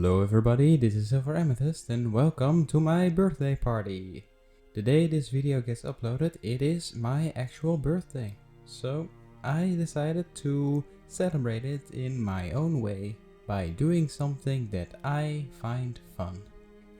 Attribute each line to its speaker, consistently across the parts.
Speaker 1: Hello everybody, this is SilverAmethyst and welcome to my birthday party. The day this video gets uploaded, it is my actual birthday. So I decided to celebrate it in my own way by doing something that I find fun.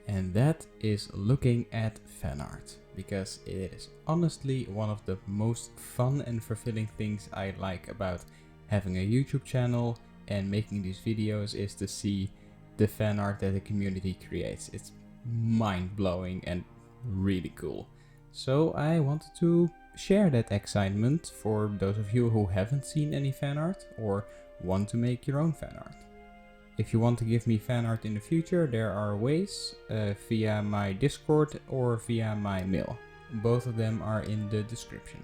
Speaker 1: And that is looking at fan art, because it is honestly one of the most fun and fulfilling things I like about having a YouTube channel and making these videos is to see the fan art that the community creates. It's mind-blowing and really cool. So I wanted to share that excitement for those of you who haven't seen any fan art or want to make your own fan art. If you want to give me fan art in the future, there are ways via my Discord or via my mail. Both of them are in the description.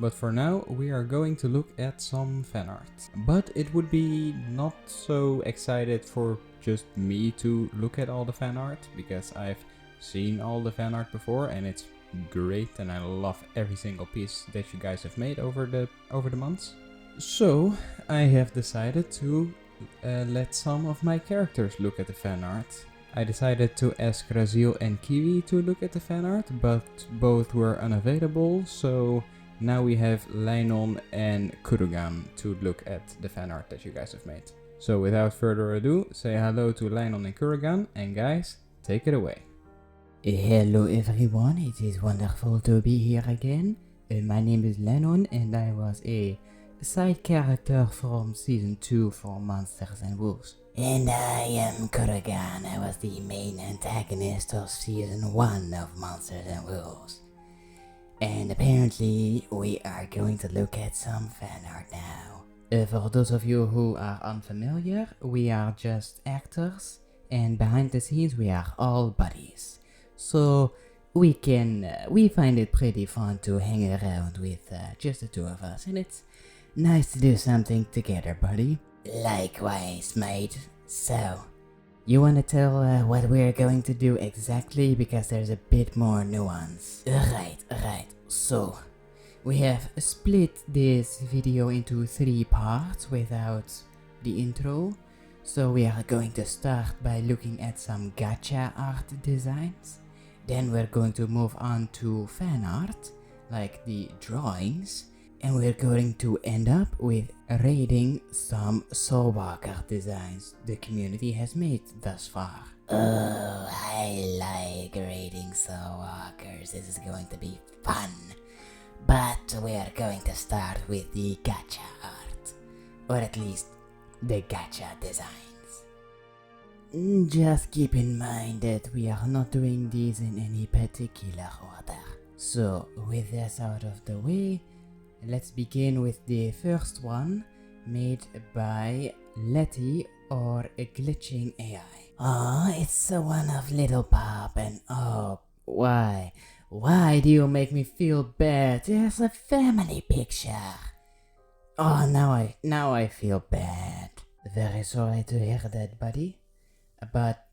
Speaker 1: But for now, we are going to look at some fan art. But it would be not so excited for just me to look at all the fan art, because I've seen all the fan art before and it's great and I love every single piece that you guys have made over the months. So I have decided to let some of my characters look at the fan art. I decided to ask Razil and Kiwi to look at the fan art, but both were unavailable, so now we have Leinon and Kurugan to look at the fan art that you guys have made. So without further ado, say hello to Leinon and Kurugan, and guys, take it away.
Speaker 2: Hello everyone, it is wonderful to be here again. My name is Lennon and I was a side character from season 2 for Monsters and Wolves. And I am Kurugan, I was the main antagonist of season 1 of Monsters and Wolves. And apparently we are going to look at some fan art now. For those of you who are unfamiliar, we are just actors and behind the scenes we are all buddies. So we find it pretty fun to hang around with just the two of us, and it's nice to do something together, buddy. Likewise, mate. So, you wanna tell what we're going to do exactly, because there's a bit more nuance. Right. So, we have split this video into 3 parts without the intro. So we are going to start by looking at some gacha art designs. Then we're going to move on to fan art, like the drawings. And we're going to end up with rating some Soulwalker designs the community has made thus far. Oh, I like rating Soulwalkers. This is going to be fun. But we are going to start with the gacha art. Or at least the gacha designs. Just keep in mind that we are not doing these in any particular order. So, with this out of the way, let's begin with the first one, made by Letty or a Glitching AI. Oh, it's the one of Little Pop, and oh, why? Why do you make me feel bad? There's a family picture. Oh, now I feel bad. Very sorry to hear that, buddy. But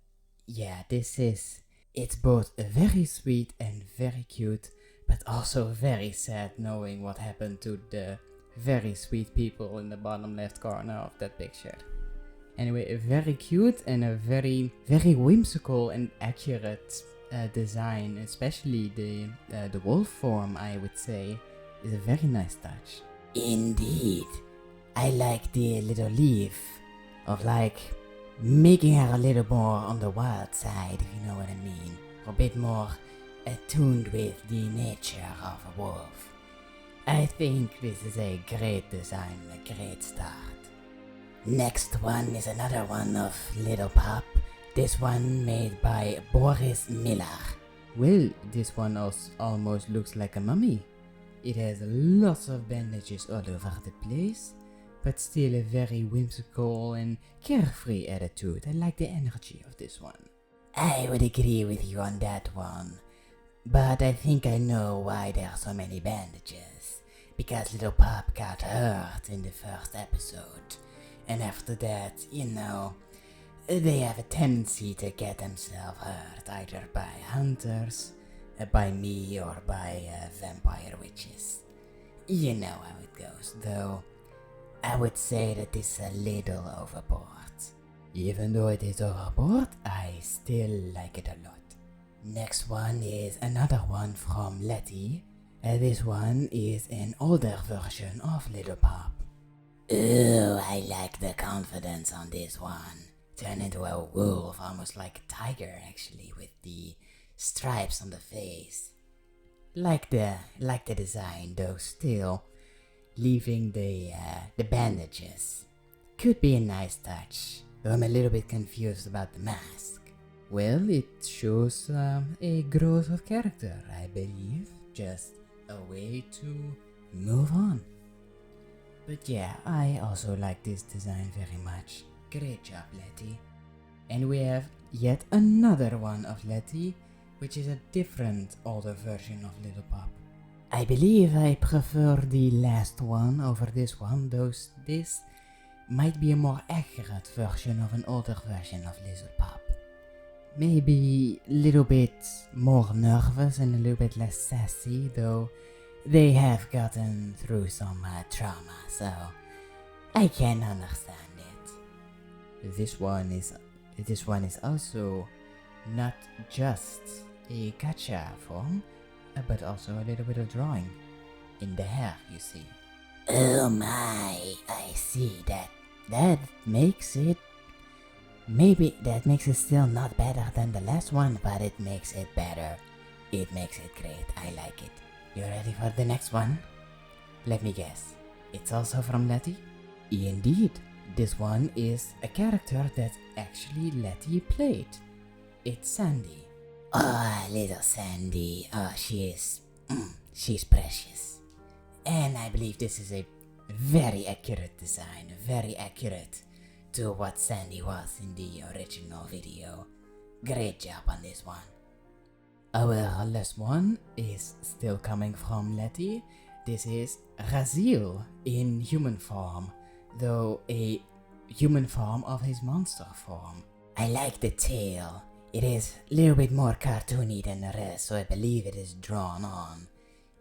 Speaker 2: yeah, it's both very sweet and very cute, but also very sad knowing what happened to the very sweet people in the bottom left corner of that picture. Anyway, very cute and a very whimsical and accurate design, especially the wolf form, I would say, is a very nice touch. Indeed. I like the little leaf of like making her a little more on the wild side, if you know what I mean. A bit more attuned with the nature of a wolf. I think this is a great design, a great start. Next one is another one of Little Pop. This one made by Boris Miller. Well, this one almost looks like a mummy. It has lots of bandages all over the place, but still a very whimsical and carefree attitude. I like the energy of this one. I would agree with you on that one. But I think I know why there are so many bandages. Because Little Pop got hurt in the first episode. And after that, you know, they have a tendency to get themselves hurt, either by hunters, by me, or by vampire witches. You know how it goes, though I would say that it's a little overboard. Even though it is overboard, I still like it a lot. Next one is another one from Letty. This one is an older version of Little Pop. Ooh, I like the confidence on this one. Turn into a wolf, almost like a tiger actually, with the stripes on the face. Like the design, though still leaving the bandages. Could be a nice touch, though I'm a little bit confused about the mask. Well, it shows a growth of character, I believe. Just a way to move on. But yeah, I also like this design very much. Great job, Letty. And we have yet another one of Letty, which is a different older version of Little Pop. I believe I prefer the last one over this one, though this might be a more accurate version of an older version of Little Pop. Maybe a little bit more nervous and a little bit less sassy, though they have gotten through some trauma, so I can understand it. This one is also not just a gacha form, but also a little bit of drawing in the hair, you see. Oh my, I see that. That makes it still not better than the last one, but it makes it better. It makes it great. I like it. You ready for the next one? Let me guess. It's also from Letty? Indeed. This one is a character that actually Letty played. It's Sandy. Oh, little Sandy. Oh, she's precious. And I believe this is a very accurate design. Very accurate to what Sandy was in the original video. Great job on this one. Our last one is still coming from Letty. This is Razil in human form, though a human form of his monster form. I like the tail. It is a little bit more cartoony than the rest, so I believe it is drawn on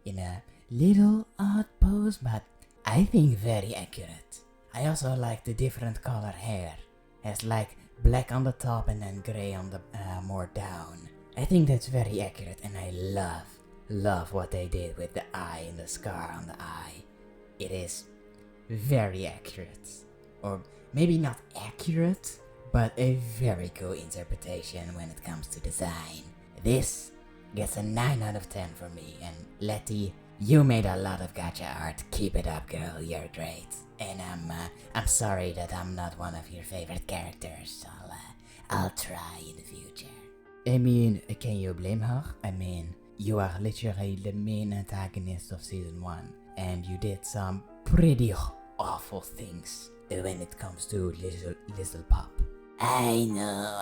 Speaker 2: in a little odd pose, but I think very accurate. I also like the different color hair. It's like black on the top and then gray on the more down. I think that's very accurate, and I love what they did with the eye and the scar on the eye. It is very accurate. Or maybe not accurate, but a very cool interpretation when it comes to design. This gets a 9 out of 10 for me, and Letty, you made a lot of gacha art. Keep it up, girl, you're great. And I'm sorry that I'm not one of your favorite characters. I'll try in the future. I mean, can you blame her? I mean, you are literally the main antagonist of season 1, and you did some pretty awful things when it comes to Little Pop. I know,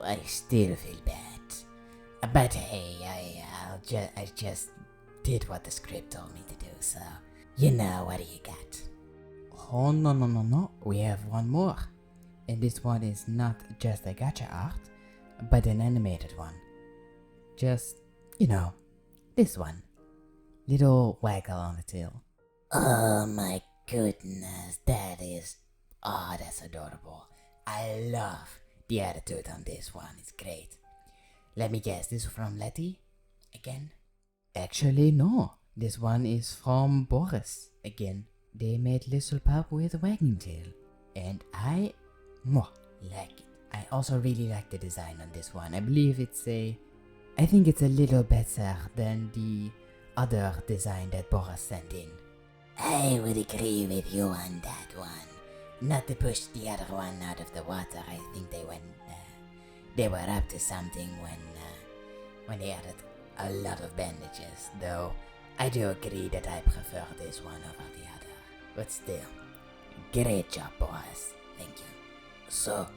Speaker 2: I still feel bad. But hey, I just did what the script told me to do, so you know, what do you got? Oh no, we have one more. And this one is not just a gacha art, but an animated one. Just, you know, this one. Little waggle on the tail. Oh my goodness, that's adorable. I love the attitude on this one, it's great. Let me guess, this is from Letty? Again? Actually, no. This one is from Boris. Again, they made Little Pop with a wagging tail. And I like it. I also really like the design on this one. I think it's a little better than the other design that Boris sent in. I would agree with you on that one. Not to push the other one out of the water, I think they were up to something when they added a lot of bandages, though I do agree that I prefer this one over the other. But still, great job, boys. Thank you. So,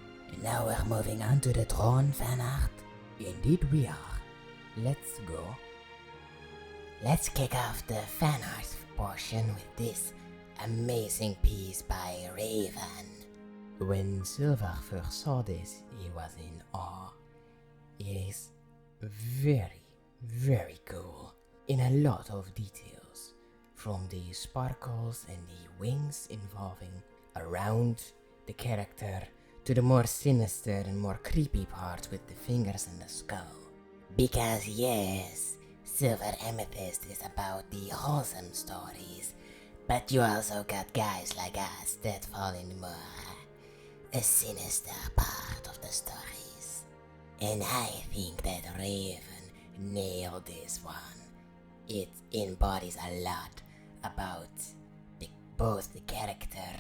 Speaker 2: now we're moving on to the drawn fan art. Indeed we are. Let's go. Let's kick off the fan art portion with this amazing piece by Raven. When Silver first saw this, he was in awe. It is very, very cool in a lot of details, from the sparkles and the wings involving around the character to the more sinister and more creepy parts with the fingers and the skull. Because yes, SilverAmethyst is about the wholesome stories, but you also got guys like us that fall in the more a sinister part of the stories. And I think that Raven nailed this one. It embodies a lot about both the character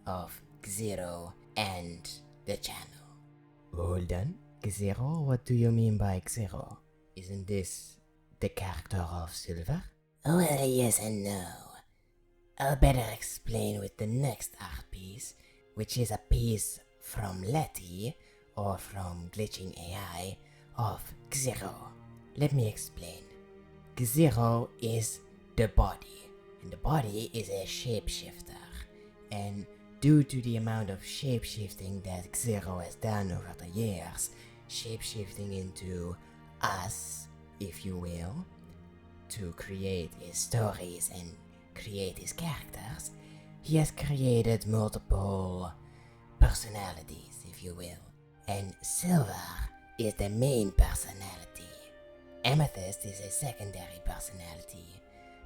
Speaker 2: of Xero and the channel. Hold on, Xero? What do you mean by Xero? Isn't this the character of Silver? Well, yes and no. I'll better explain with the next art piece, which is a piece from Letty, or from Glitching AI, of Xero. Let me explain. Xero is the body, and the body is a shapeshifter, and due to the amount of shapeshifting that Xero has done over the years, shapeshifting into us, if you will, to create his stories and create his characters, he has created multiple personalities, if you will, and Silver is the main personality. Amethyst is a secondary personality,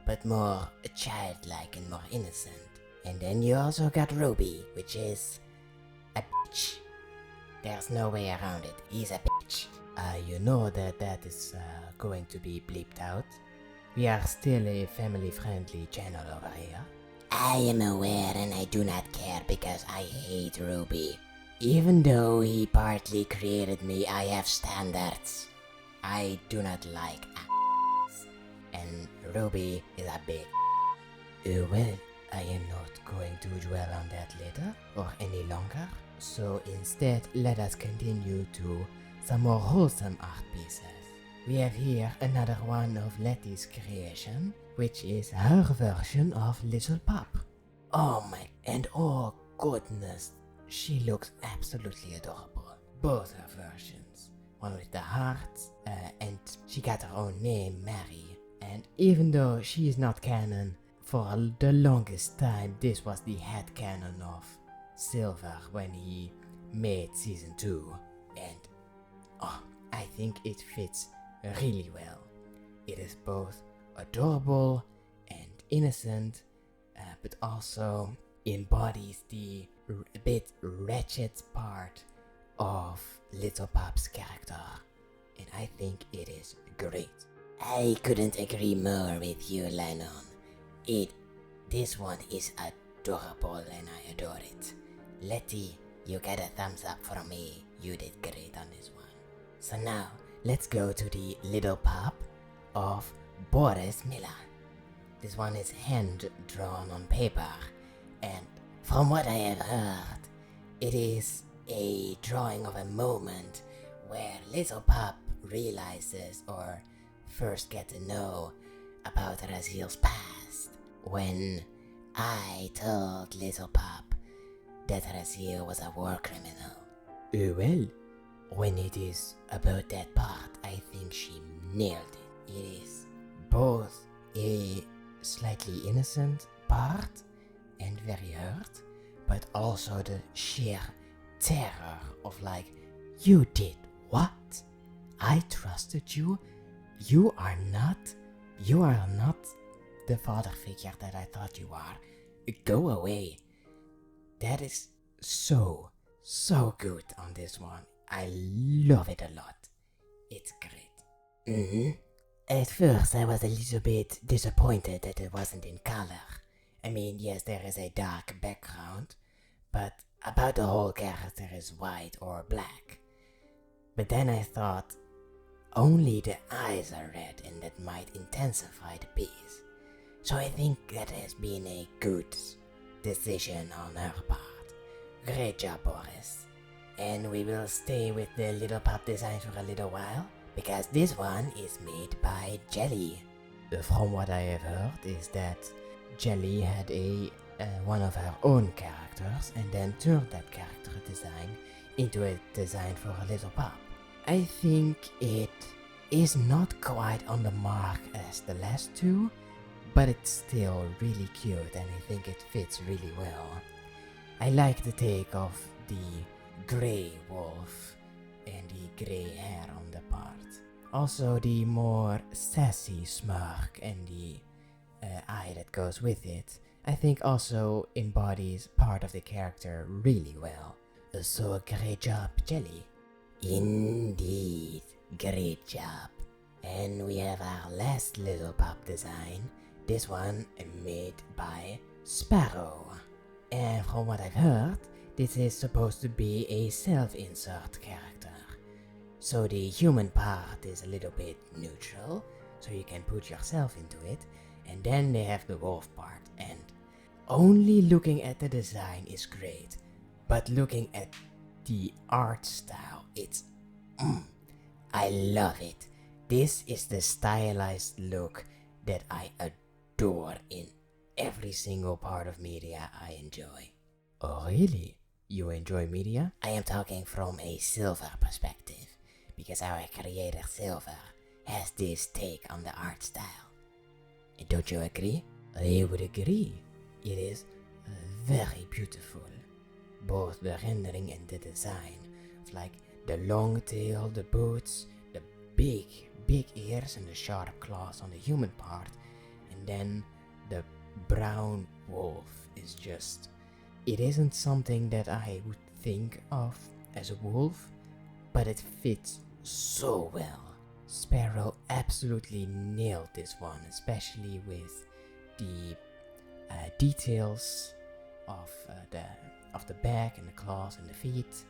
Speaker 2: but more childlike and more innocent. And then you also got Ruby, which is a bitch. There's no way around it, he's a bitch. You know that is going to be bleeped out. We are still a family-friendly channel over here. I am aware and I do not care because I hate Ruby. Even though he partly created me, I have standards. I do not like ass. And Ruby is a big well, I am not going to dwell on that later or any longer. So instead, let us continue to some more wholesome art pieces. We have here another one of Letty's creation, which is her version of Little Pop. Oh my, and oh goodness, she looks absolutely adorable. Both her versions. One with the hearts, and she got her own name, Mary. And even though she is not canon, for the longest time this was the headcanon of Silver when he made season 2. And I think it fits really well. It is both adorable and innocent, but also embodies the a bit wretched part of Little Pop's character, and I think it is great. I couldn't agree more with you, Lennon. This one is adorable and I adore it. Letty, you get a thumbs up from me. You did great on this one. So now, let's go to the Little Pop of Boris Miller. This one is hand-drawn on paper, and from what I have heard, it is a drawing of a moment where Little Pop realizes or first get to know about Raziel's past when I told Little Pop that Raziel was a war criminal. Well, when it is about that part, I think she nailed it. It is both a slightly innocent part and very hurt, but also the sheer terror of like, you did what? I trusted you? You are not the father figure that I thought you are. Go away. That is so good on this one. I love it a lot. It's great. At first I was a little bit disappointed that it wasn't in color. I mean, yes, there is a dark background, but about the whole character is white or black. But then I thought, only the eyes are red and that might intensify the piece. So I think that has been a good decision on her part. Great job, Boris. And we will stay with the Little Pop design for a little while, because this one is made by Jelly. From what I have heard is that Jelly had one of her own characters and then turned that character design into a design for a Little Pop. I think it is not quite on the mark as the last two, but it's still really cute and I think it fits really well. I like the take of the grey wolf and the grey hair on the part. Also the more sassy smirk and the eye that goes with it, I think also embodies part of the character really well. So great job, Jelly. Indeed, great job. And we have our last little pup design. This one made by Sparrow. And from what I've heard, this is supposed to be a self-insert character. So the human part is a little bit neutral, so you can put yourself into it. And then they have the wolf part, and only looking at the design is great. But looking at the art style, it's I love it. This is the stylized look that I adore in every single part of media I enjoy. Oh really? You enjoy media? I am talking from a Silver perspective, because our creator Silver has this take on the art style. Don't you agree? I would agree. It is very beautiful. Both the rendering and the design of like the long tail, the boots, the big ears and the sharp claws on the human part, and then the brown wolf is just... It isn't something that I would think of as a wolf, but it fits so well. Sparrow absolutely nailed this one, especially with the details of the back and the claws and the feet.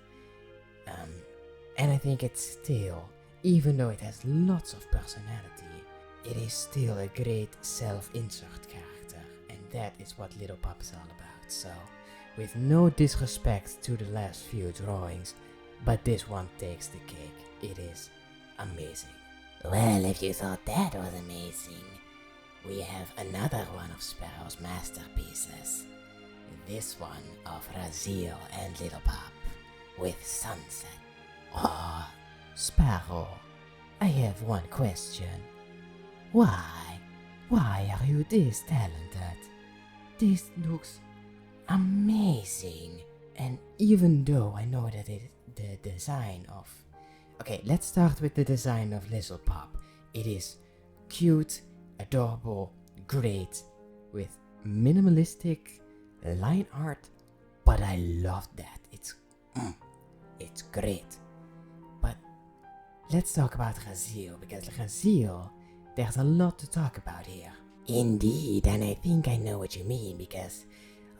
Speaker 2: And I think it's still, even though it has lots of personality, it is still a great self-insert character, and that is what Little Pup is all about. So, with no disrespect to the last few drawings, but this one takes the cake. It is amazing. Well, if you thought that was amazing, we have another one of Sparrow's masterpieces. This one of Raziel and Little Pup with Sunset. Oh, Sparrow, I have one question. Why are you this talented? This looks amazing. And even though I know that the design of... Okay, let's start with the design of Little Pup. It is cute, adorable, great, with minimalistic line art, but I love that. It's great. But let's talk about Raziel, because Raziel, there's a lot to talk about here. Indeed, and I think I know what you mean, because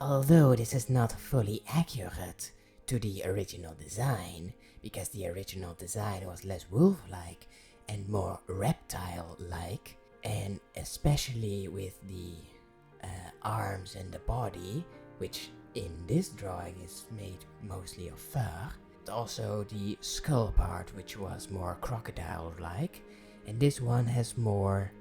Speaker 2: although this is not fully accurate to the original design, because the original design was less wolf-like and more reptile-like, and especially with the arms and the body, which in this drawing is made mostly of fur, but also the skull part, which was more crocodile-like, and this one has more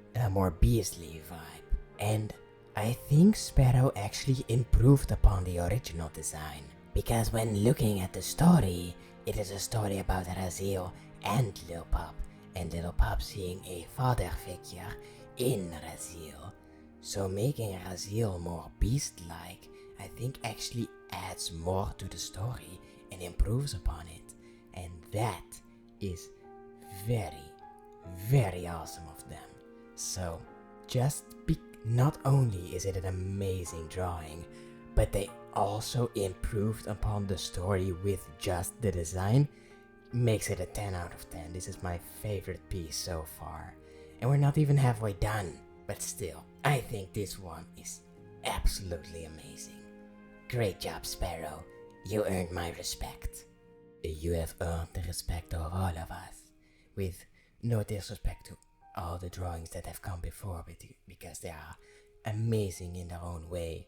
Speaker 2: beastly vibe. And I think Sparrow actually improved upon the original design, because when looking at the story, it is a story about Raziel and Lil Pup, and Lil Pup seeing a father figure in Raziel. So making Raziel more beast-like, I think actually adds more to the story and improves upon it. And that is very, very awesome of them. So not only is it an amazing drawing, but they also improved upon the story with just the design. Makes it a 10 out of 10. This is my favorite piece so far. And we're not even halfway done. But still, I think this one is absolutely amazing. Great job, Sparrow. You earned my respect. You have earned the respect of all of us. With no disrespect to all the drawings that have come before, because they are amazing in their own way.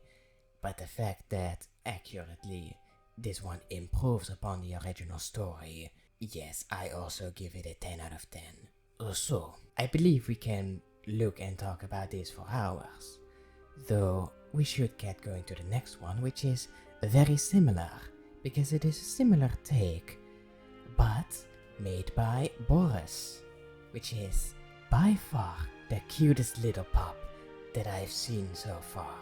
Speaker 2: But the fact that accurately this one improves upon the original story, yes, I also give it a 10 out of 10. So, I believe we can look and talk about this for hours. Though we should get going to the next one, which is very similar, because it is a similar take, but made by Boris, which is by far the cutest little pup that I've seen so far.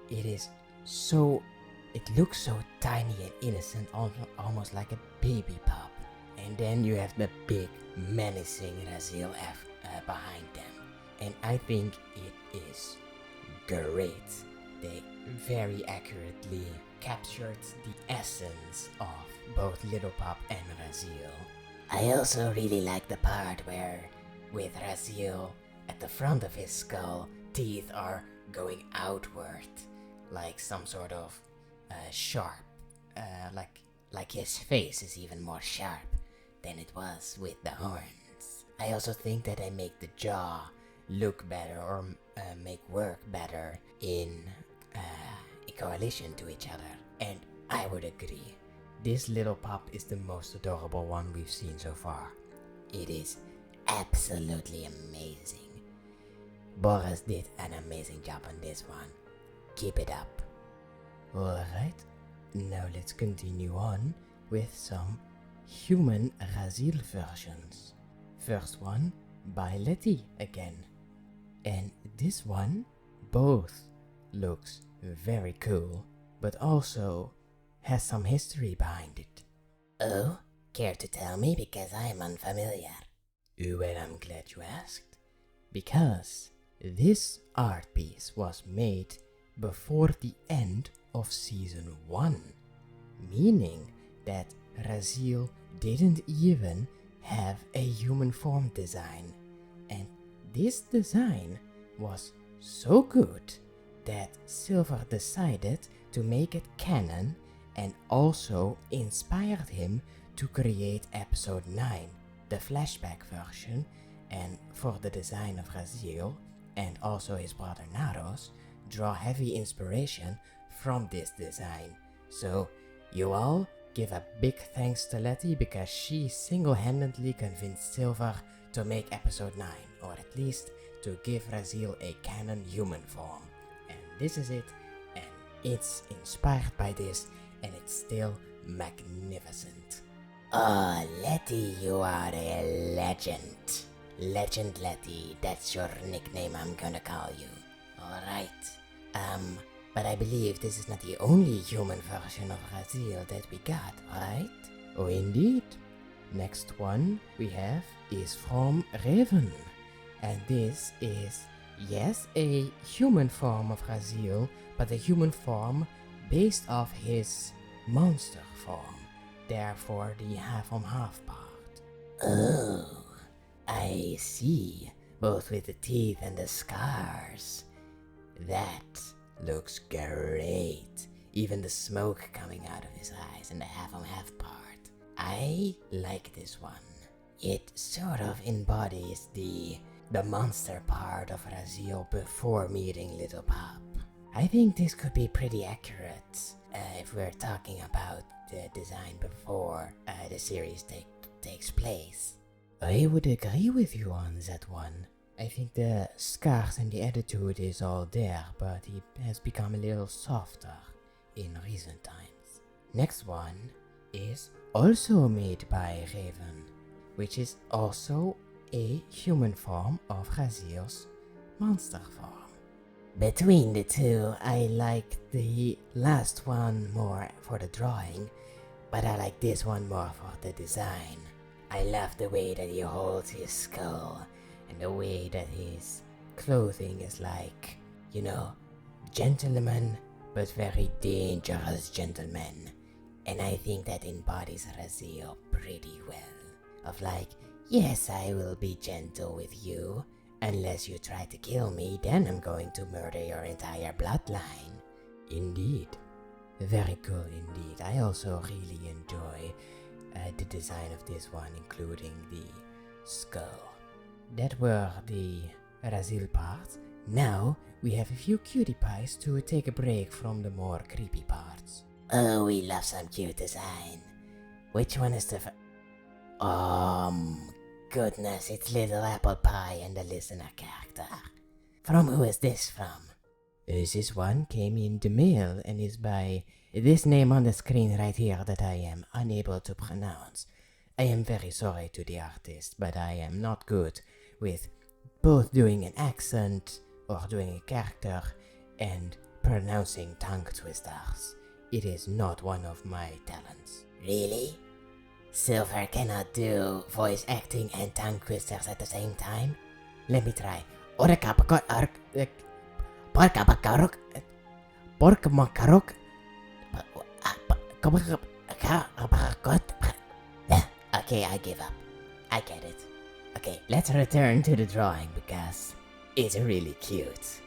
Speaker 2: It is so It looks so tiny and innocent, almost like a baby pup. And then you have the big, menacing Raziel behind them. And I think it is great. They very accurately captured the essence of both Little Pup and Raziel. I also really like the part where, with Raziel at the front of his skull, teeth are going outward, like some sort of sharp, like his face is even more sharp than it was with the horns. I also think that they make the jaw look better or make work better in coalition to each other, and I would agree. This little pup is the most adorable one we've seen so far. It is absolutely amazing. Boris did an amazing job on this one. Keep it up. Alright, now let's continue on with some human Raziel versions. First one by Letty again. And this one both looks very cool, but also has some history behind it. Oh, care to tell me, because I am unfamiliar? Well, I'm glad you asked. Because this art piece was made before the end of season 1, meaning that Raziel didn't even have a human form design, and this design was so good that Silver decided to make it canon and also inspired him to create episode 9, the flashback version, and for the design of Raziel and also his brother Naros draw heavy inspiration from this design. So you all give a big thanks to Letty, because she single-handedly convinced Silver to make episode 9, or at least to give Raziel a canon human form. And this is it, and it's inspired by this, and it's still magnificent. Oh, Letty, you are a legend. Legend Letty, that's your nickname I'm gonna call you. Alright. But I believe this is not the only human version of Raziel that we got, right? Oh, indeed. Next one we have is from Raven. And this is, yes, a human form of Raziel, but a human form based off his monster form. Therefore, the half-on-half part. Oh, I see. Both with the teeth and the scars. That looks great. Even the smoke coming out of his eyes and the half-on-half part. I like this one. It sort of embodies the monster part of Raziel before meeting Little Pup. I think this could be pretty accurate if we're talking about the design before the series takes place. I would agree with you on that one. I think the scars and the attitude is all there, but he has become a little softer in recent times. Next one is also made by Raven, which is also a human form of Raziel's monster form. Between the two, I like the last one more for the drawing, but I like this one more for the design. I love the way that he holds his skull, and the way that his clothing is like, you know, gentleman, but very dangerous gentleman. And I think that embodies Raziel pretty well. Of like, yes, I will be gentle with you. Unless you try to kill me, then I'm going to murder your entire bloodline. Indeed. Very cool indeed. I also really enjoy the design of this one, including the skull. That were the Raziel parts. Now we have a few cutie pies to take a break from the more creepy parts. Oh, we love some cute design. Which one is the goodness, it's Little Apple Pie and the listener character. From who is this from? This one came in the mail and is by this name on the screen right here that I am unable to pronounce. I am very sorry to the artist, but I am not good with both doing an accent or doing a character and pronouncing tongue twisters. it is not one of my talents.
Speaker 3: Really? Silver cannot do voice acting and tongue twisters at the same time? Let me try. Okay, I give up. I get it. Okay, let's return to the drawing because it's really cute.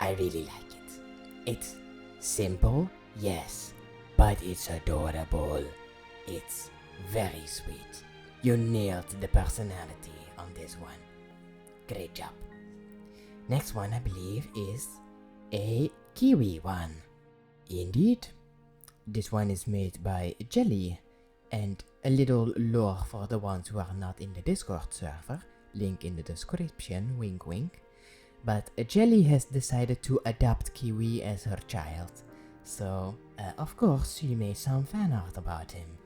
Speaker 3: I really like it. It's simple, yes, but it's adorable. It's very sweet. You nailed the personality on this one. Great job. Next one, I believe, is a kiwi one.
Speaker 2: Indeed. This one is made by Jelly, and a little lore for the ones who are not in the Discord server, link in the description, wink wink. But Jelly has decided to adopt Kiwi as her child, so of course she made some fan art about him,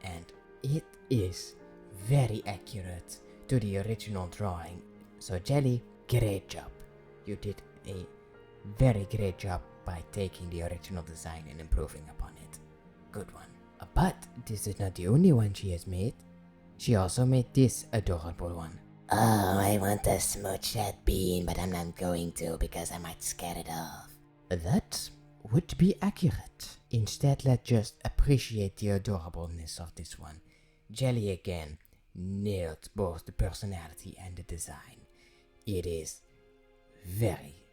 Speaker 2: and it is very accurate to the original drawing. So Jelly, great job. You did a very great job by taking the original design and improving upon it. Good one. But this is not the only one she has made. She also made this adorable one.
Speaker 3: Oh, I want to smooch that bean, but I'm not going to because I might scare it off.
Speaker 2: That would be accurate. Instead, let's just appreciate the adorableness of this one. Jelly again nailed both the personality and the design. It is very,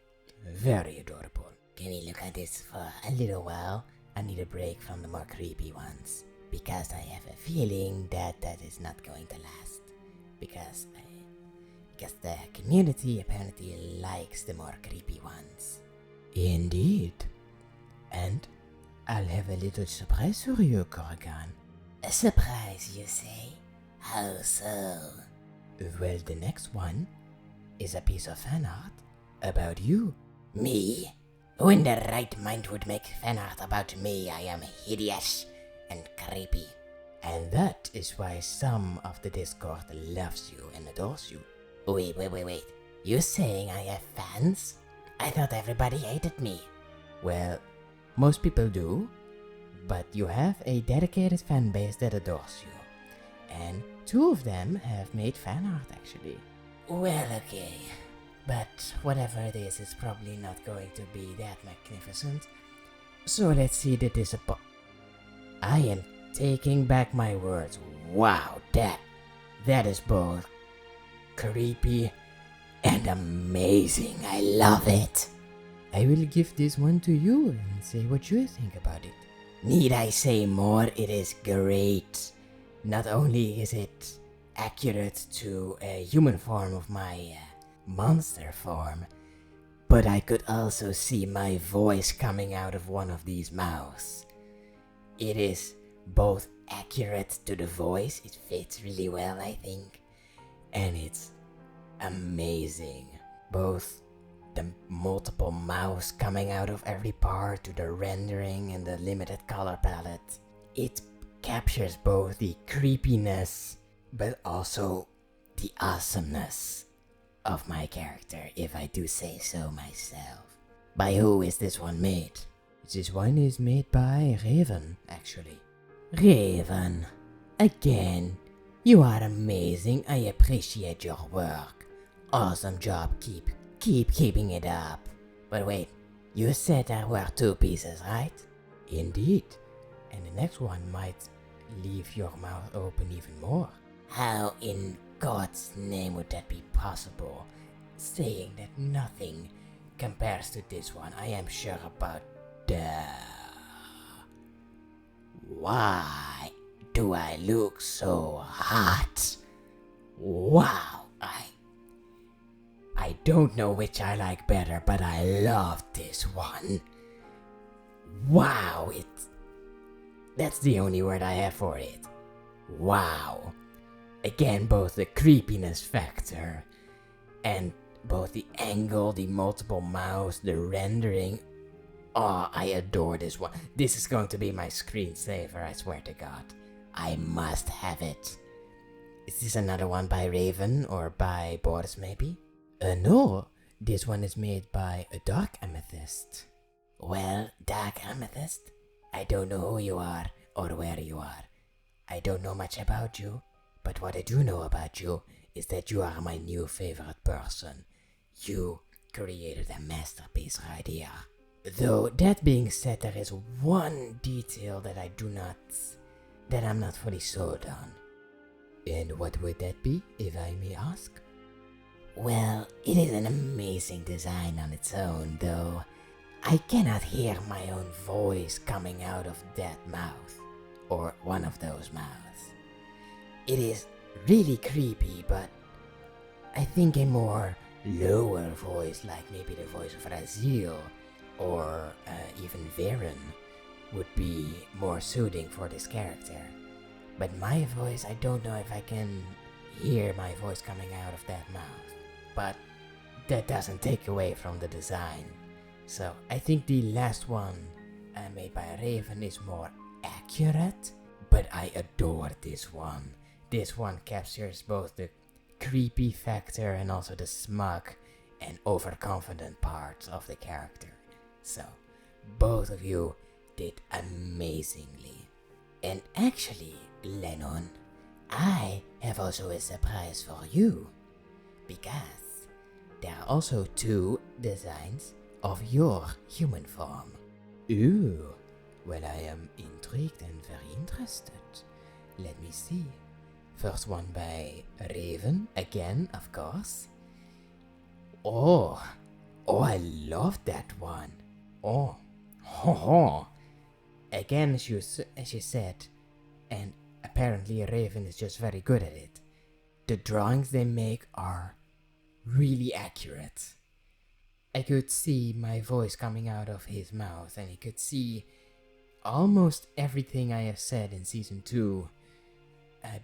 Speaker 2: very adorable.
Speaker 3: Can we look at this for a little while? I need a break from the more creepy ones because I have a feeling that is not going to last. Because the community apparently likes the more creepy ones.
Speaker 2: Indeed. And I'll have a little surprise for you, Corrigan.
Speaker 3: A surprise, you say? How so?
Speaker 2: Well, the next one is a piece of fan art about you.
Speaker 3: Me? Who in their right mind would make fan art about me? I am hideous and creepy.
Speaker 2: And that is why some of the Discord loves you and adores you.
Speaker 3: Wait. You saying I have fans? I thought everybody hated me.
Speaker 2: Well, most people do, but you have a dedicated fan base that adores you. And 2 of them have made fan art actually.
Speaker 3: Well, okay. But whatever it is, it's probably not going to be that magnificent.
Speaker 2: So let's see the I am taking back my words. Wow, that is both creepy and amazing. I love it. I will give this one to you and say what you think about it.
Speaker 3: Need I say more? It is great.
Speaker 2: Not only is it accurate to a human form of my monster form, but I could also see my voice coming out of one of these mouths. It is both accurate to the voice, it fits really well, I think, and it's amazing. Both the multiple mouths coming out of every part, to the rendering and the limited color palette. It captures both the creepiness but also the awesomeness of my character, if I do say so myself. By who is this one made? This one is made by Raven, actually. Raven, again, you are amazing. I appreciate your work. Awesome job. Keep keeping it up. But wait, you said there were 2 pieces, right? Indeed. And the next one might leave your mouth open even more.
Speaker 3: How in God's name would that be possible?
Speaker 2: Saying that nothing compares to this one, I am sure about
Speaker 3: Why do I look so hot? Wow,
Speaker 2: I don't know which I like better, but I love this one. Wow, that's the only word I have for it. Wow. Again, both the creepiness factor and both the angle, the multiple mouths, the rendering. Oh, I adore this one. This is going to be my screensaver, I swear to God. I must have it. Is this another one by Raven or by Boris maybe? No, this one is made by a Dark Amethyst.
Speaker 3: Well, Dark Amethyst, I don't know who you are or where you are. I don't know much about you, but what I do know about you is that you are my new favorite person. You created a masterpiece right here. Though, that being said, there is one detail that I'm not fully sold on. And what would that be, if I may ask? Well, it is an amazing design on its own, though I cannot hear my own voice coming out of that mouth, or one of those mouths. It is really creepy, but I think a more lower voice, like maybe the voice of Raziel, or even Varen, would be more soothing for this character. But my voice, I don't know if I can hear my voice coming out of that mouth. But that doesn't take away from the design. So I think the last one made by Raven is more accurate, but I adore this one. This one captures both the creepy factor and also the smug and overconfident parts of the character. So, both of you did amazingly. And actually, Lennon, I have also a surprise for you. Because there are also 2 designs of your human form. Ooh, well, I am intrigued and very interested. Let me see. First one by Raven, again, of course. Oh, I love that one. Oh, Again, as you said, and apparently Raven is just very good at it. The drawings they make are really accurate. I could see my voice coming out of his mouth, and I could see almost everything I have said in Season 2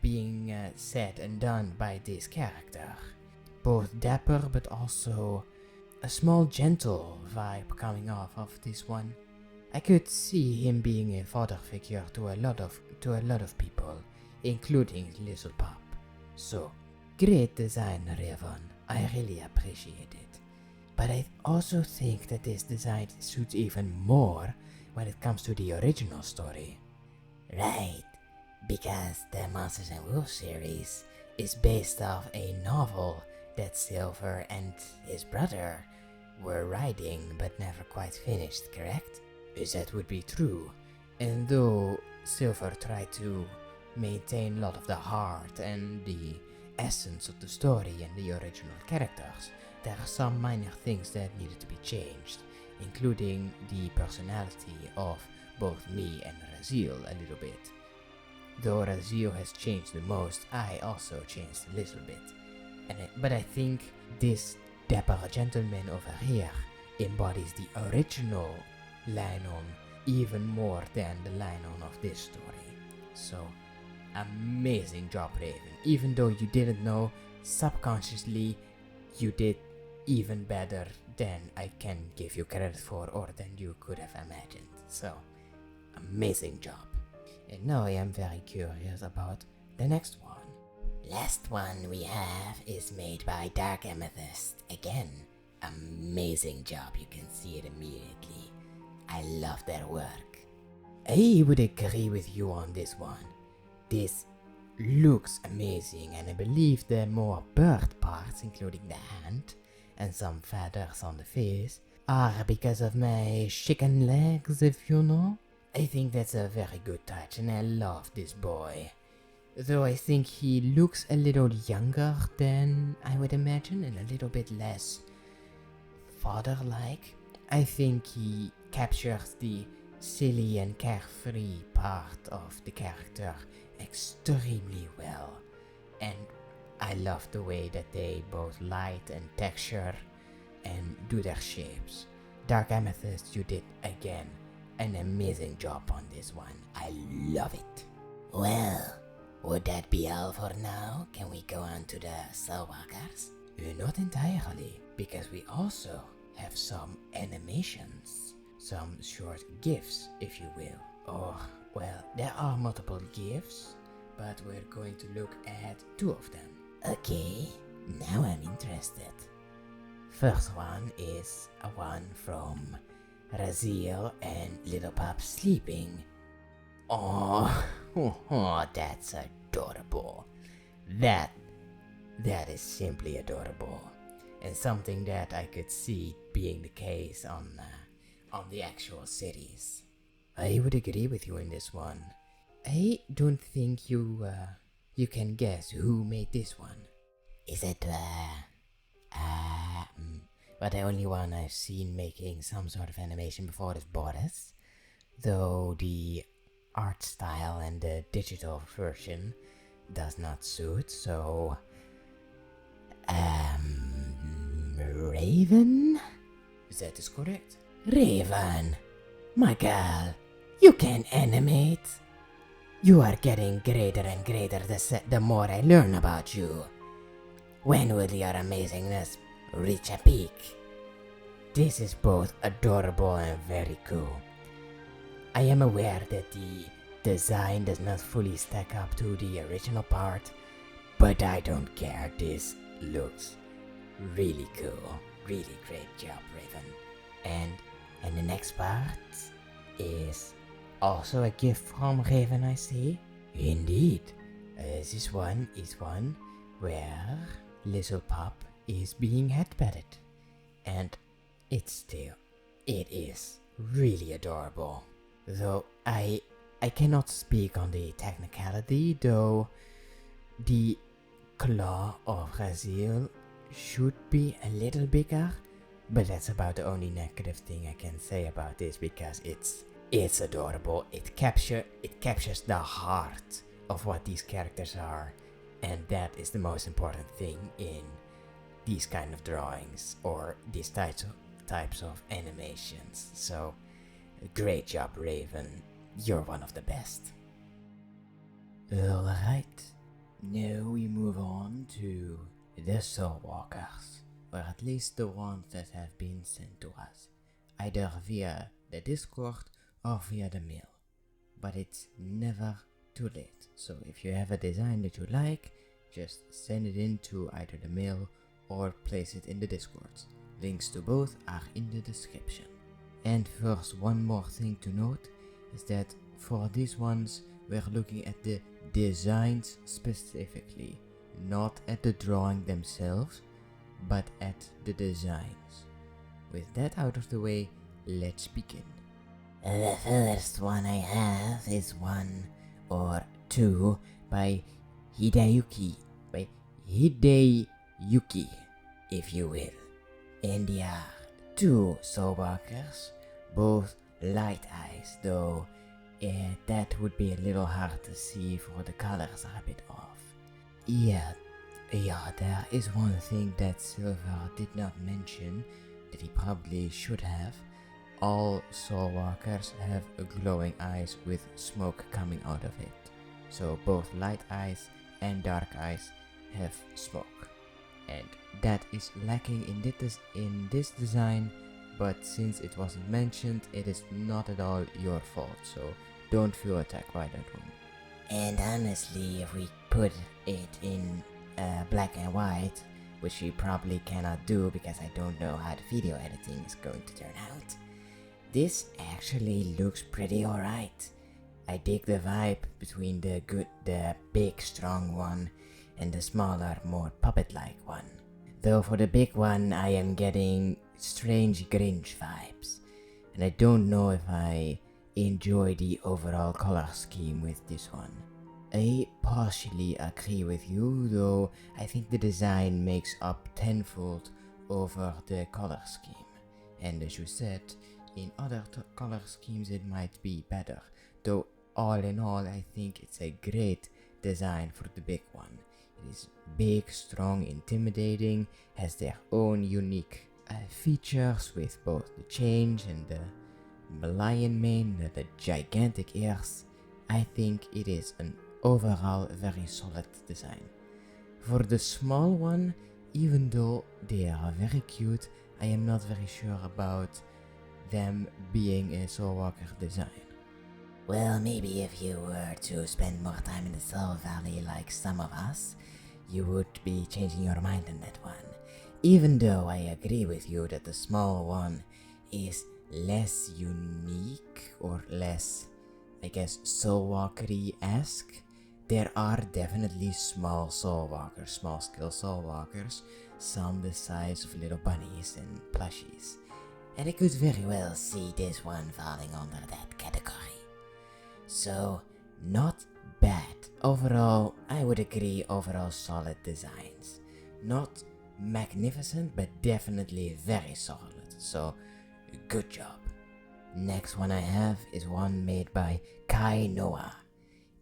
Speaker 3: being said and done by this character. Both dapper, but also a small gentle vibe coming off of this one. I could see him being a father figure to a lot of people, including Little Pup. So, great design, Raven. I really appreciate it. But I also think that this design suits even more when it comes to the original story.
Speaker 2: Right, because the Monsters and Wolves series is based off a novel that Silver and his brother were writing but never quite finished, correct?
Speaker 3: That would be true. And though Silver tried to maintain a lot of the heart and the essence of the story and the original characters, there are some minor things that needed to be changed, including the personality of both me and Raziel a little bit. Though Raziel has changed the most, I also changed a little bit. But I think this dapper gentleman over here embodies the original Lion even more than the Lion of this story. So, amazing job, Raven. Even though you didn't know, subconsciously you did even better than I can give you credit for or than you could have imagined. So, amazing job. And now I am very curious about the next one.
Speaker 2: Last one we have is made by SilverAmethyst. Again, amazing job, you can see it immediately. I love their work.
Speaker 3: I would agree with you on this one. This looks amazing, and I believe the more bird parts, including the hand and some feathers on the face, are because of my chicken legs, if you know. I think that's a very good touch, and I love this boy. Though I think he looks a little younger than I would imagine, and a little bit less father-like. I think he captures the silly and carefree part of the character extremely well. And I love the way that they both light and texture and do their shapes. SilverAmethyst, you did again an amazing job on this one. I love it.
Speaker 2: Well, would that be all for now? Can we go on to the Soulwalkers?
Speaker 3: Not entirely, because we also have some animations, some short GIFs, if you will. Oh, well, there are multiple GIFs, but we're going to look at 2 of them.
Speaker 2: Okay, now I'm interested.
Speaker 3: First one is a one from Raziel and Little Pup sleeping Oh, oh, that's adorable. That is simply adorable, and something that I could see being the case on the actual cities. I would agree with you in this one. I don't think you can guess who made this one.
Speaker 2: Is it,
Speaker 3: But the only one I've seen making some sort of animation before is Boris, though the art style and the digital version does not suit, so Raven?
Speaker 1: That is correct.
Speaker 3: Raven, my girl, you can animate. You are getting greater and greater the more I learn about you. When will your amazingness reach a peak? This is both adorable and very cool. I am aware that the design does not fully stack up to the original part, but I don't care. This looks really cool. Really great job, Raven. And the next part is also a gift from Raven, I see. Indeed. This one is one where little pup is being headbutted. And it is really adorable. Though I cannot speak on the technicality, though the claw of Raziel should be a little bigger, but that's about the only negative thing I can say about this, because it's adorable. It captures the heart of what these characters are, and that is the most important thing in these kind of drawings or these types of animations. So great job, Raven. You're one of the best.
Speaker 2: Alright, now we move on to the Soul Walkers, or at least the ones that have been sent to us, either via the Discord or via the mail. But it's never too late, so if you have a design that you like, just send it in to either the mail or place it in the Discord. Links to both are in the description. And first, one more thing to note is that for these ones we're looking at the designs specifically, not at the drawing themselves, but at the designs. With that out of the way, let's begin.
Speaker 3: The first one I have is 1 or 2 by Hideyuki, if you will. And there are 2 Soulwalkers, both light eyes, though that would be a little hard to see for the colors are a bit off.
Speaker 2: Yeah, there is one thing that Silver did not mention that he probably should have. All Soulwalkers have glowing eyes with smoke coming out of it. So both light eyes and dark eyes have smoke. And that is lacking in this design, but since it wasn't mentioned, it is not at all your fault, so don't feel attacked by that one.
Speaker 3: And honestly, if we put it in black and white, which we probably cannot do because I don't know how the video editing is going to turn out, this actually looks pretty alright. I dig the vibe between the big strong one and the smaller, more puppet-like one. Though for the big one I am getting strange Grinch vibes, and I don't know if I enjoy the overall color scheme with this one.
Speaker 2: I partially agree with you, though I think the design makes up tenfold over the color scheme. And as you said, in other color schemes it might be better, though all in all I think it's a great design for the big one. It is big, strong, intimidating, has their own unique features with both the change and the lion mane, the gigantic ears. I think it is an overall very solid design. For the small one, even though they are very cute, I am not very sure about them being a Soulwalker design.
Speaker 3: Well, maybe if you were to spend more time in the Soul Valley like some of us, you would be changing your mind on that one. Even though I agree with you that the small one is less unique or less
Speaker 2: I guess, soulwalker-esque. There are definitely small soulwalkers, small-scale soulwalkers, some the size of little bunnies and plushies.
Speaker 3: And I could very well see this one falling under that category. So, not bad. Overall, I would agree, overall solid designs. Not magnificent, but definitely very solid. So, good job. Next one I have is one made by Kai Noah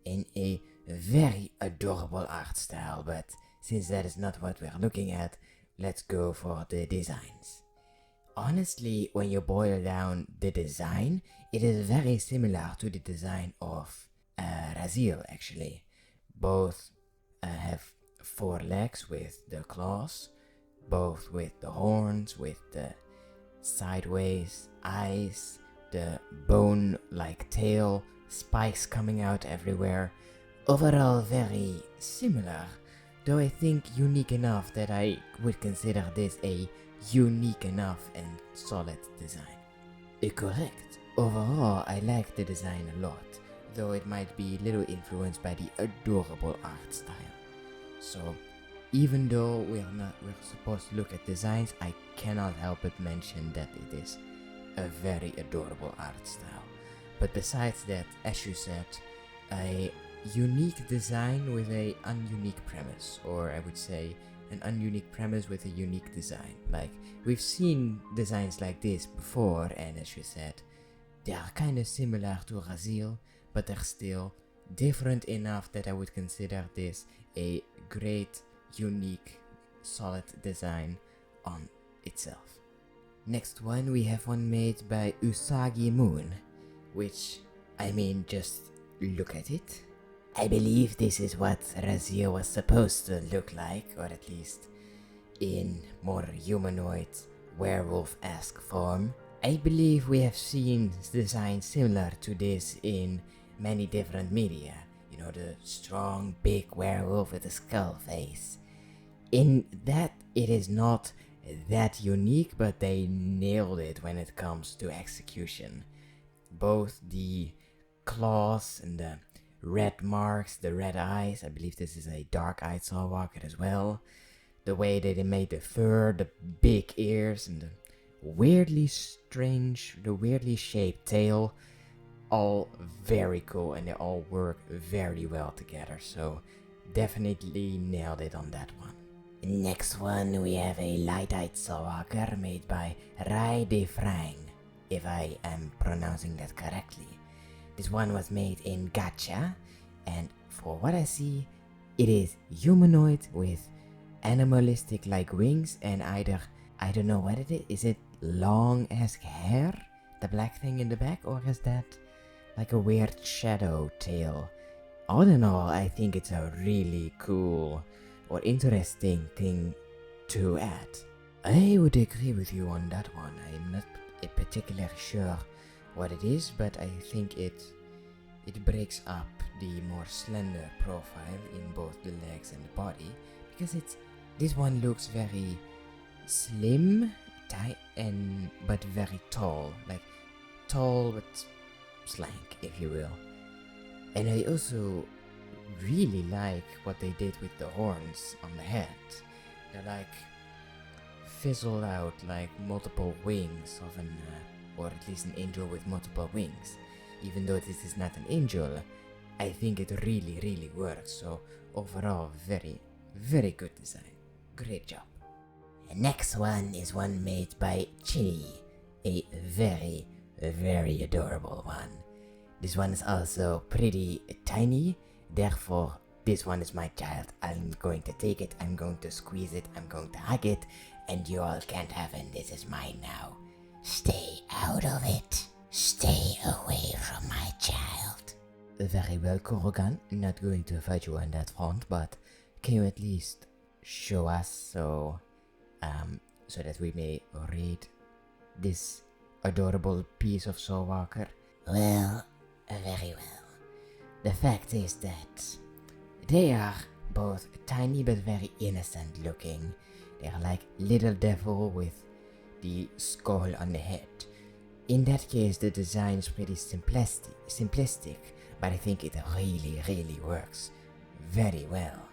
Speaker 3: in a very adorable art style, but since that is not what we're looking at, let's go for the designs. Honestly, when you boil down the design, it is very similar to the design of Raziel actually. Both have 4 legs with the claws, both with the horns, with the sideways eyes, the bone-like tail, spikes coming out everywhere. Overall very similar, though I think unique enough that I would consider this a unique enough and solid design. Correct. Overall, I like the design a lot, though it might be a little influenced by the adorable art style. So, even though we're supposed to look at designs, I cannot help but mention that it is a very adorable art style. But besides that, as you said, a unique design with a ununique premise, or I would say an ununique premise with a unique design. Like, we've seen designs like this before, and as you said, they are kind of similar to Raziel, but they're still different enough that I would consider this a great, unique, solid design on itself. Next one, we have one made by Usagi Moon, which, I mean, just look at it. I believe this is what Raziel was supposed to look like, or at least in more humanoid, werewolf-esque form. I believe we have seen designs similar to this in many different media. You know, the strong, big werewolf with a skull face. In that, it is not that unique, but they nailed it when it comes to execution. Both the claws and the red marks, the red eyes, I believe this is a dark-eyed soulwalker as well. The way that they made the fur, the big ears, and the weirdly shaped tail, all very cool, and they all work very well together, so definitely nailed it on that one. Next one, we have a light-eyed soulwalker made by Rai de Frang, if I am pronouncing that correctly. This one was made in gacha, and for what I see, it is humanoid with animalistic-like wings, and either, I don't know what it is it long-ass hair, the black thing in the back, or is that like a weird shadow tail? All in all, I think it's a really cool or interesting thing to add. I would agree with you on that one. I'm not particularly sure what it is, but I think it breaks up the more slender profile in both the legs and the body, because this one looks very slim, but very tall, like tall but slank, if you will. And I also really like what they did with the horns on the head. They're like fizzled out like multiple wings of or at least an angel with multiple wings. Even though this is not an angel, I think it really, really works. So overall, very, very good design. Great job. The next one is one made by Chini, a very, very adorable one. This one is also pretty tiny, therefore this one is my child. I'm going to take it, I'm going to squeeze it, I'm going to hug it, and you all can't have it. This is mine now. Stay out of it. Stay away from my child.
Speaker 2: Very well, Korogan. Not going to fight you on that front, but can you at least show us so that we may read this adorable piece of Soulwalker?
Speaker 3: Well, very well. The fact is that they are both tiny but very innocent looking. They're like little devil with the skull on the head. In that case, the design is pretty simplistic, but I think it really works very well.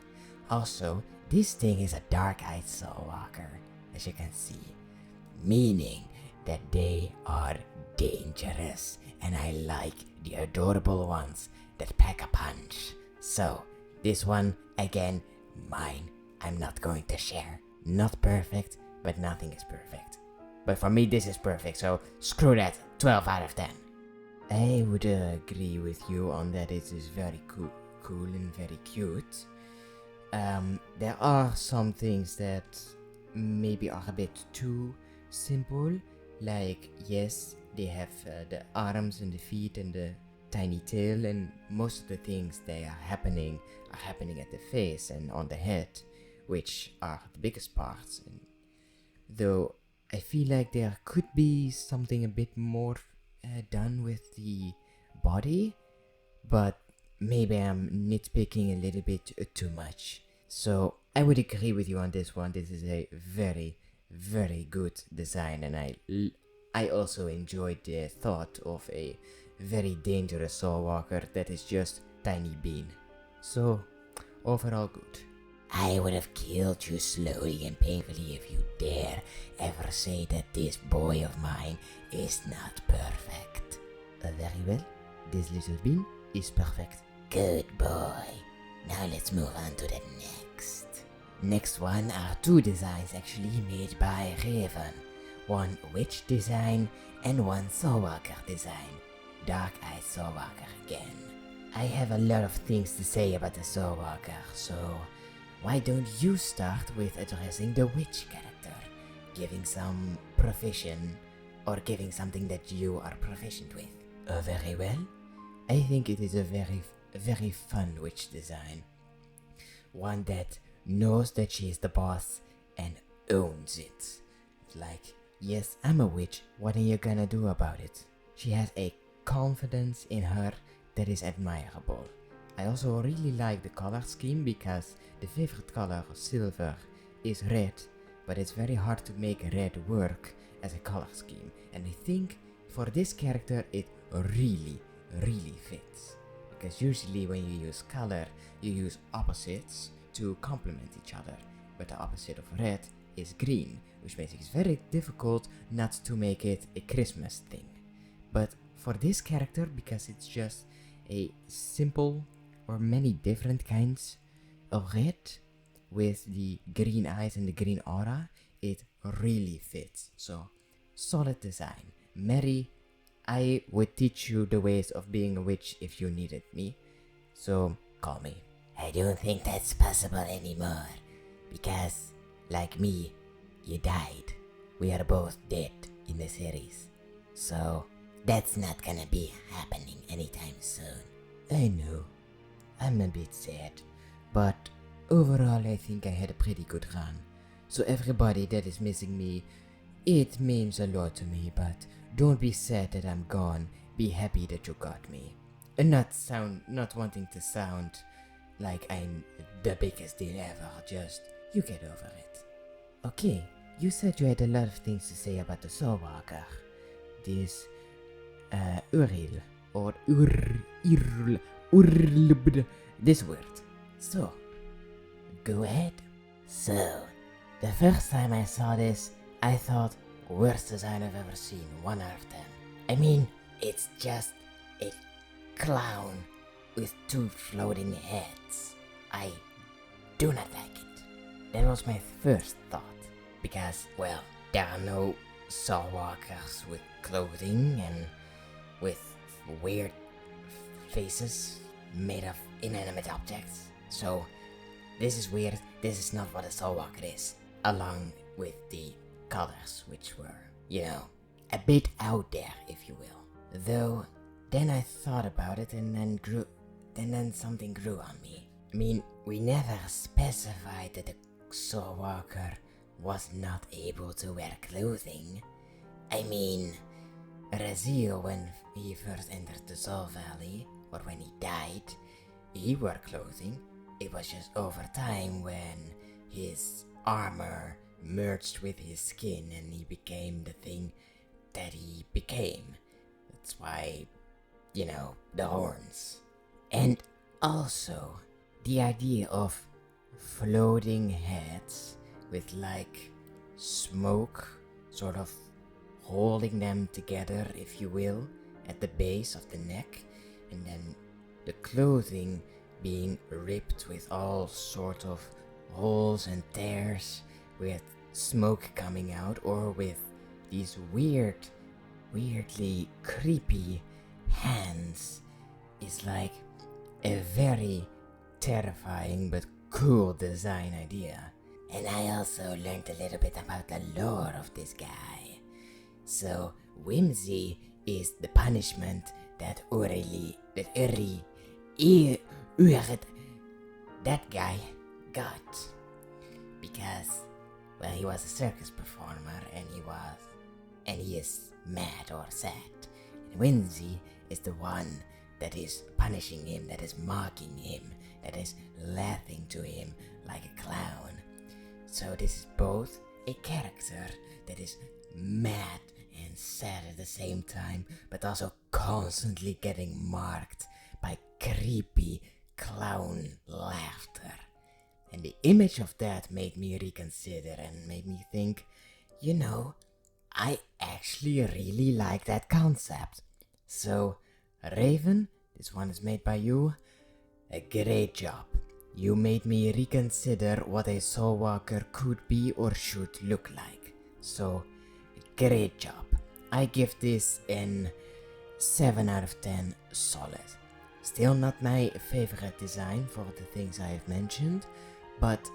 Speaker 3: Also, this thing is a dark-eyed soulwalker, as you can see, meaning that they are dangerous, and I like the adorable ones that pack a punch. So, this one, again, mine. I'm not going to share. Not perfect, but nothing is perfect. But for me, this is perfect, so screw that. 12 out of 10. I would agree with you on that it is very cool and very cute. There are some things that maybe are a bit too simple. Like, yes, they have the arms and the feet and the tiny tail, and most of the things they are happening at the face and on the head, which are the biggest parts. And though I feel like there could be something a bit more done with the body, but maybe I'm nitpicking a little bit too much. So I would agree with you on this one. This is a very, very good design, and I also enjoyed the thought of a very dangerous soulwalker that is just tiny bean. So overall good.
Speaker 2: I would have killed you slowly and painfully if you dare ever say that this boy of mine is not perfect.
Speaker 3: Very well, this little bean is perfect.
Speaker 2: Good boy. Now let's move on to the next.
Speaker 3: Next one are two designs actually made by Raven. One witch design and one soulwalker design. Dark-eyed soulwalker again. I have a lot of things to say about the soulwalker, so why don't you start with addressing the witch character, giving some proficition, or giving something that you are proficient with? Very well. I think it is a very fun witch design. One that knows that she is the boss and owns it. Like, yes, I'm a witch, what are you gonna do about it? She has a confidence in her that is admirable. I also really like the color scheme because the favorite color of Silver is red, but it's very hard to make red work as a color scheme, and I think for this character it really fits. Because usually when you use color, you use opposites to complement each other, but the opposite of red is green, which makes it very difficult not to make it a Christmas thing. But for this character, because it's just a simple or many different kinds of red with the green eyes and the green aura, it really fits. So, solid design. Mary, I would teach you the ways of being a witch if you needed me. So, call me.
Speaker 2: I don't think that's possible anymore. Because, like me, you died. We are both dead in the series. So, that's not gonna be happening anytime soon.
Speaker 3: I know. I'm a bit sad. But overall I think I had a pretty good run. So everybody that is missing me, it means a lot to me, but don't be sad that I'm gone. Be happy that you got me. And not wanting to sound like I'm the biggest deal ever, just you get over it. Okay, you said you had a lot of things to say about the Soulwalker. This Uril or this word. So, go ahead.
Speaker 2: So, the first time I saw this, I thought, worst design I've ever seen, 1 out of 10. I mean, it's just a clown with 2 floating heads. I do not like it. That was my first thought, because, well, there are no Soulwalkers with clothing and with weird faces made of inanimate objects. So, this is weird. This is not what a Soulwalker is. Along with the colors, which were, you know, a bit out there, if you will. Though, then I thought about it and then something grew on me. I mean, we never specified that the Soulwalker was not able to wear clothing. I mean, Raziel, when he first entered the Soul Valley, or when he died, he wore clothing. It was just over time when his armor merged with his skin and he became the thing
Speaker 3: that he became. That's why, the horns. And also, the idea of floating heads with like smoke sort of holding them together, if you will, at the base of the neck, and then the clothing being ripped with all sorts of holes and tears with smoke coming out, or with these weirdly creepy hands, is like a very terrifying but cool design idea.
Speaker 2: And I also learned a little bit about the lore of this guy.
Speaker 3: So, whimsy is the punishment that that guy got. Because, well, he was a circus performer and he is mad or sad. And whimsy is the one that is punishing him, that is mocking him, that is laughing to him like a clown. So this is both a character that is mad and sad at the same time, but also constantly getting marked by creepy clown laughter. And the image of that made me reconsider and made me think, I actually really like that concept. So, Raven, this one is made by you. A great job. You made me reconsider what a Soulwalker could be or should look like. So, great job. I give this an 7 out of 10 solid. Still not my favorite design for the things I have mentioned, but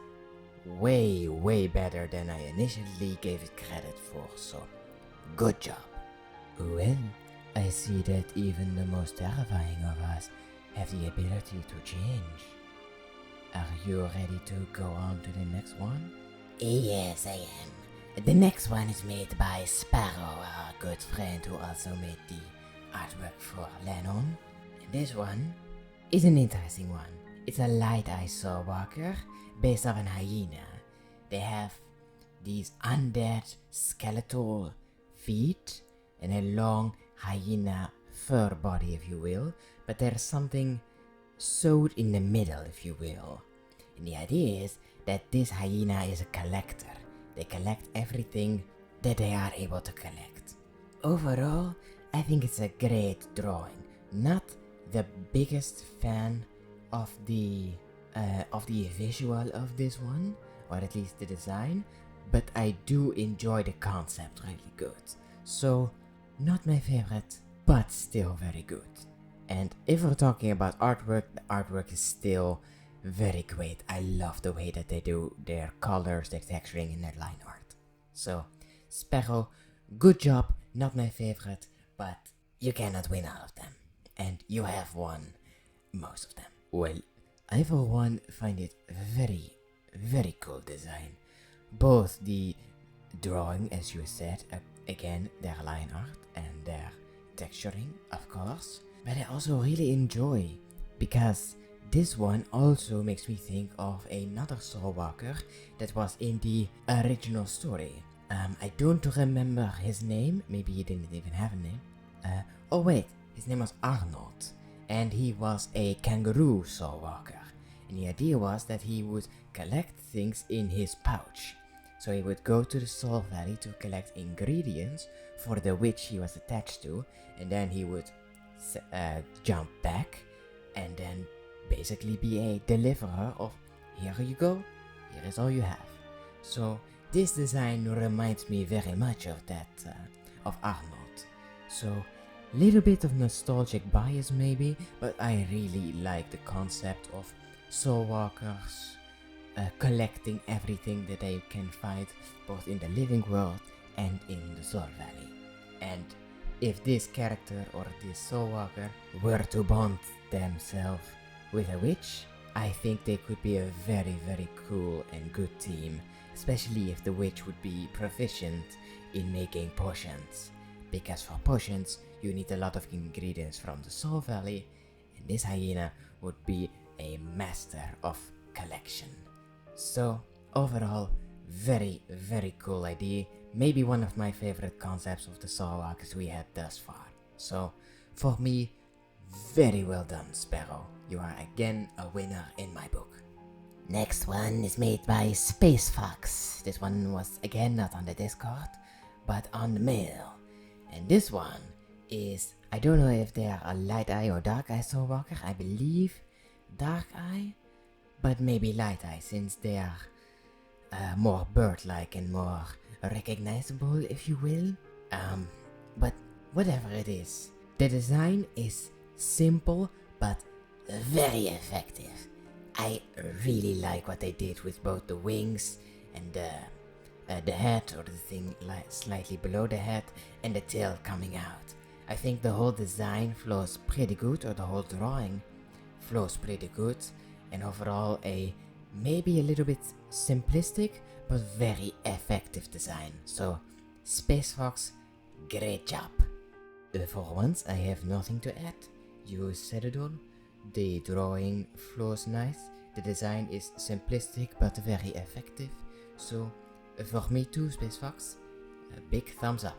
Speaker 3: way better than I initially gave it credit for, so good job.
Speaker 2: Well, I see that even the most terrifying of us have the ability to change. Are you ready to go on to the next one?
Speaker 3: Yes, I am. The next one is made by Sparrow, our good friend who also made the artwork for Lennon. And this one is an interesting one. It's a light-eye Soulwalker based off an hyena. They have these undead skeletal feet and a long hyena fur body, if you will, but there's something sewed in the middle, if you will. And the idea is that this hyena is a collector. They collect everything that they are able to collect. Overall, I think it's a great drawing. Not the biggest fan of the visual of this one, or at least the design, but I do enjoy the concept really good. So, not my favorite, but still very good. And if we're talking about artwork, the artwork is still very great. I love the way that they do their colors, their texturing, and their line art. So, Sparrow, good job, not my favorite, but you cannot win all of them. And you have won most of them. Well, I for one find it very cool design. Both the drawing, as you said, again, their line art and their texturing, of course. But I also really enjoy, because this one also makes me think of another Soulwalker that was in the original story. I don't remember his name, maybe he didn't even have a name. Oh wait, his name was Arnold, and he was a kangaroo Soulwalker. And the idea was that he would collect things in his pouch. So he would go to the Soul Valley to collect ingredients for the witch he was attached to, and then he would jump back and then basically be a deliverer of, here you go, here is all you have. So this design reminds me very much of that, of Arnold. So little bit of nostalgic bias maybe, but I really like the concept of Soulwalkers collecting everything that they can find both in the living world and in the Soul Valley. And if this character or this Soulwalker were to bond themselves with a witch, I think they could be a very cool and good team, especially if the witch would be proficient in making potions. Because for potions, you need a lot of ingredients from the Soul Valley, and this hyena would be a master of collection. So, overall, very cool idea,
Speaker 2: maybe one of my favorite concepts of the Soulwalkers we had thus far. So, for me, very well done, Sparrow. You are again a winner in my book.
Speaker 3: Next one is made by Space Fox.
Speaker 2: This one was again not on the Discord, but on the mail. And this one is, I don't know if they are a Light Eye or Dark Eye Soulwalker. I believe Dark Eye, but maybe Light Eye, since they are more bird-like and more recognizable, if you will. But whatever it is, the design is simple but
Speaker 3: Very effective.
Speaker 2: I really like what they did with both the wings and the head, or the thing slightly below the head, and the tail coming out. I think the whole design flows pretty good, or the whole drawing flows pretty good, and overall a maybe a little bit simplistic but very effective design. So Space Fox, great job. For once I have nothing to add. You said it all. The drawing flows nice, the design is simplistic but very effective, so for me too, Space Fox, a big thumbs up.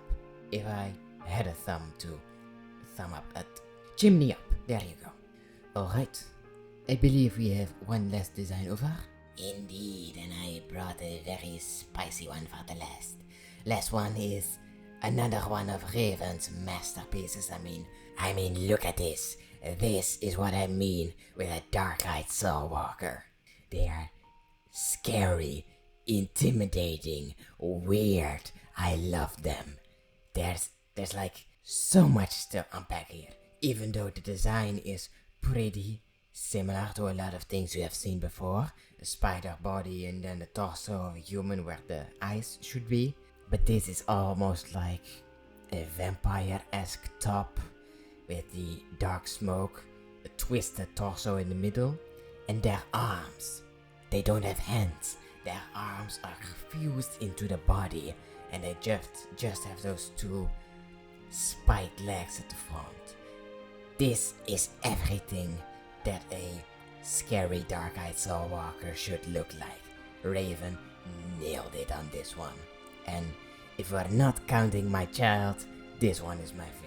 Speaker 2: If I had a thumb to thumb up at chimney up, there you go. Alright, I believe we have one last design over.
Speaker 3: Indeed, and I brought a very spicy one for the last. Last one is another one of Raven's masterpieces. I mean, look at this. This is what I mean with a dark-eyed Soulwalker. They are scary, intimidating, weird. I love them. There's like so much to unpack here. Even though the design is pretty similar to a lot of things you have seen before. The spider body and then the torso of a human where the eyes should be. But this is almost like a vampire-esque top with the dark smoke, a twisted torso in the middle, and their arms. They don't have hands. Their arms are fused into the body, and they just have those two spiked legs at the front. This is everything that a scary dark-eyed Soulwalker should look like. Raven nailed it on this one. And if we're not counting my child, this one is my favorite.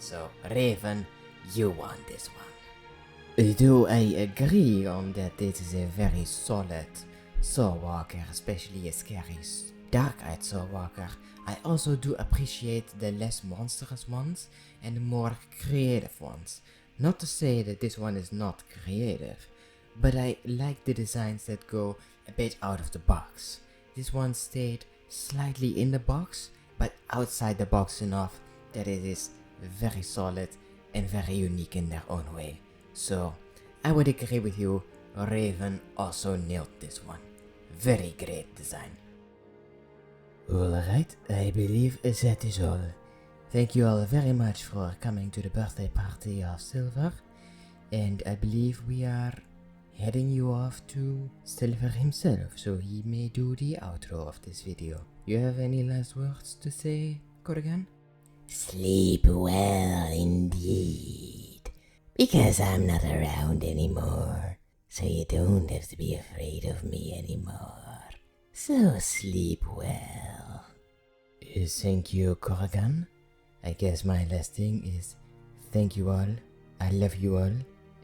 Speaker 3: So, Raven, you won this one.
Speaker 2: Do I agree on that this is a very solid Soulwalker, especially a scary dark-eyed Soulwalker. I also do appreciate the less monstrous ones and the more creative ones. Not to say that this one is not creative, but I like the designs that go a bit out of the box. This one stayed slightly in the box, but outside the box enough that it is very solid and very unique in their own way. So I would agree with you, Raven also nailed this one. Very great design. Alright, I believe that is all. Thank you all very much for coming to the birthday party of Silver, and I believe we are heading you off to Silver himself, so he may do the outro of this video. You have any last words to say, Corrigan?
Speaker 3: Sleep well indeed, because I'm not around anymore, so you don't have to be afraid of me anymore. So sleep well.
Speaker 2: Thank you, Corrigan. I guess my last thing is thank you all, I love you all,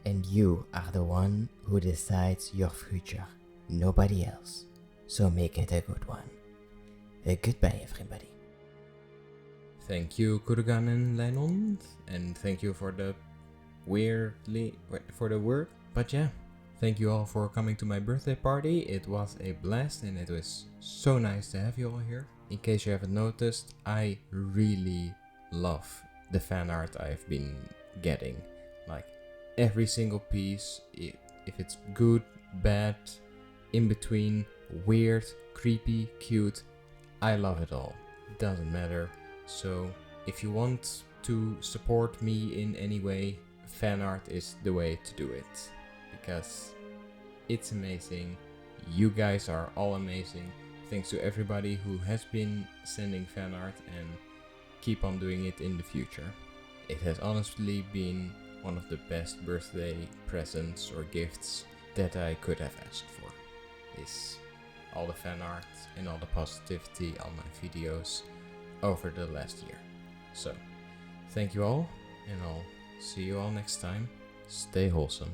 Speaker 2: and you are the one who decides your future, nobody else. So make it a good one. Goodbye, everybody.
Speaker 1: Thank you, Kurgan and Leinond, and thank you for the word. But yeah, thank you all for coming to my birthday party. It was a blast, and it was so nice to have you all here. In case you haven't noticed, I really love the fan art I've been getting. Like every single piece, if it's good, bad, in between, weird, creepy, cute, I love it all. It doesn't matter. So if you want to support me in any way, fan art is the way to do it, because it's amazing. You guys are all amazing. Thanks to everybody who has been sending fan art, and keep on doing it in the future. It has honestly been one of the best birthday presents or gifts that I could have asked for. This all the fan art and all the positivity on my videos over the last year. So, thank you all, and I'll see you all next time. Stay wholesome.